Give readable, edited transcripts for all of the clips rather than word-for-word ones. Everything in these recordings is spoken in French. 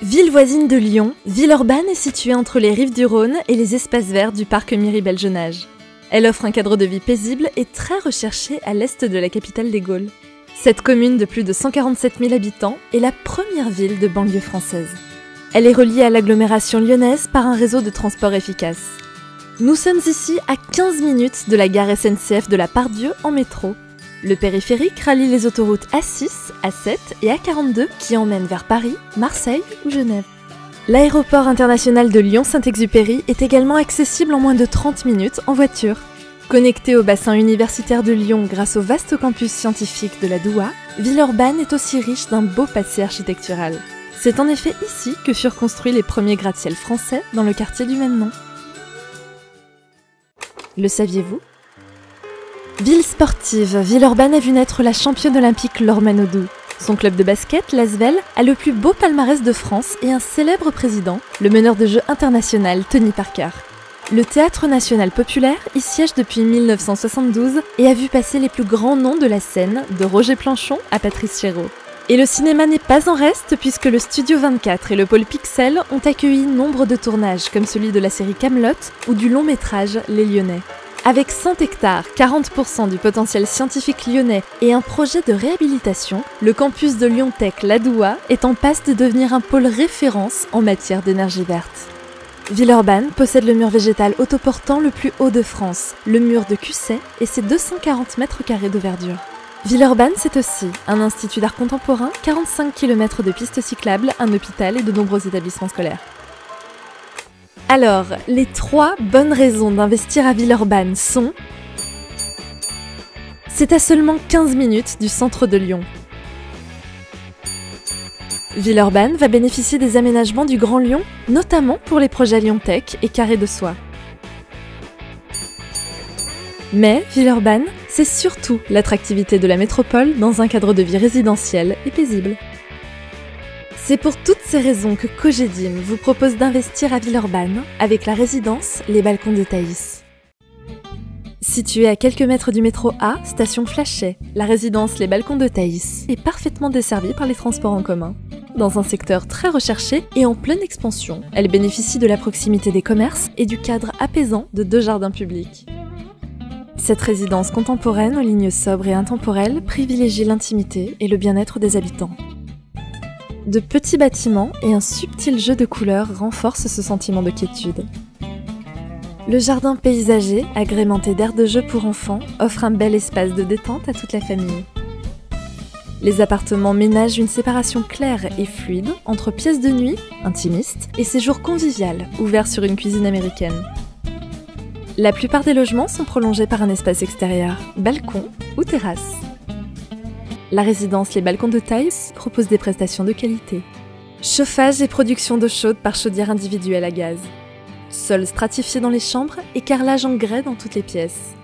Ville voisine de Lyon, Villeurbanne est située entre les rives du Rhône et les espaces verts du parc Miribel-Jonage. Elle offre un cadre de vie paisible et très recherché à l'est de la capitale des Gaules. Cette commune de plus de 147 000 habitants est la première ville de banlieue française. Elle est reliée à l'agglomération lyonnaise par un réseau de transport efficace. Nous sommes ici à 15 minutes de la gare SNCF de la Part-Dieu en métro. Le périphérique rallie les autoroutes A6, A7 et A42 qui emmènent vers Paris, Marseille ou Genève. L'aéroport international de Lyon-Saint-Exupéry est également accessible en moins de 30 minutes en voiture. Connecté au bassin universitaire de Lyon grâce au vaste campus scientifique de la Doua, Villeurbanne est aussi riche d'un beau passé architectural. C'est en effet ici que furent construits les premiers gratte-ciel français dans le quartier du même nom. Le saviez-vous ? Ville sportive, Villeurbanne a vu naître la championne olympique Laure Manodou. Son club de basket, l'Asvel, a le plus beau palmarès de France et un célèbre président, le meneur de jeu international Tony Parker. Le Théâtre national populaire y siège depuis 1972 et a vu passer les plus grands noms de la scène, de Roger Planchon à Patrice Chéreau. Et le cinéma n'est pas en reste puisque le Studio 24 et le Pôle Pixel ont accueilli nombre de tournages comme celui de la série Kaamelott ou du long métrage Les Lyonnais. Avec 100 hectares, 40% du potentiel scientifique lyonnais et un projet de réhabilitation, le campus de Lyon-Tech La Doua est en passe de devenir un pôle référence en matière d'énergie verte. Villeurbanne possède le mur végétal autoportant le plus haut de France, le mur de Cusset et ses 240 mètres carrés de verdure. Villeurbanne, c'est aussi un institut d'art contemporain, 45 km de pistes cyclables, un hôpital et de nombreux établissements scolaires. Alors, les 3 bonnes raisons d'investir à Villeurbanne sont: c'est à seulement 15 minutes du centre de Lyon. Villeurbanne va bénéficier des aménagements du Grand Lyon, notamment pour les projets Lyon-Tech et Carré de Soie. Mais Villeurbanne, c'est surtout l'attractivité de la métropole dans un cadre de vie résidentiel et paisible. C'est pour toutes ces raisons que Cogedim vous propose d'investir à Villeurbanne avec la résidence Les Balcons de Thaïs. Située à quelques mètres du métro A, station Flachet, la résidence Les Balcons de Thaïs est parfaitement desservie par les transports en commun. Dans un secteur très recherché et en pleine expansion, elle bénéficie de la proximité des commerces et du cadre apaisant de 2 jardins publics. Cette résidence contemporaine aux lignes sobres et intemporelles privilégie l'intimité et le bien-être des habitants. De petits bâtiments et un subtil jeu de couleurs renforcent ce sentiment de quiétude. Le jardin paysager, agrémenté d'aires de jeu pour enfants, offre un bel espace de détente à toute la famille. Les appartements ménagent une séparation claire et fluide entre pièces de nuit, intimistes, et séjours convivial, ouverts sur une cuisine américaine. La plupart des logements sont prolongés par un espace extérieur, balcon ou terrasse. La résidence Les Balcons de Thaïs propose des prestations de qualité. Chauffage et production d'eau chaude par chaudière individuelle à gaz. Sol stratifié dans les chambres et carrelage en grès dans toutes les pièces.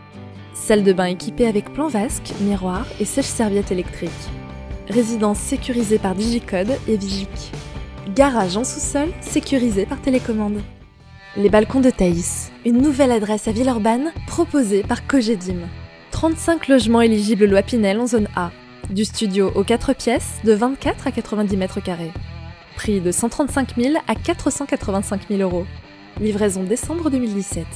Salle de bain équipée avec plan vasque, miroir et sèche-serviette électrique. Résidence sécurisée par Digicode et Vigic. Garage en sous-sol sécurisé par télécommande. Les Balcons de Thaïs, une nouvelle adresse à Villeurbanne proposée par Cogedim. 35 logements éligibles loi Pinel en zone A. Du studio aux 4 pièces de 24 à 90 mètres carrés. Prix de 135 000 à 485 000 €. Livraison décembre 2017.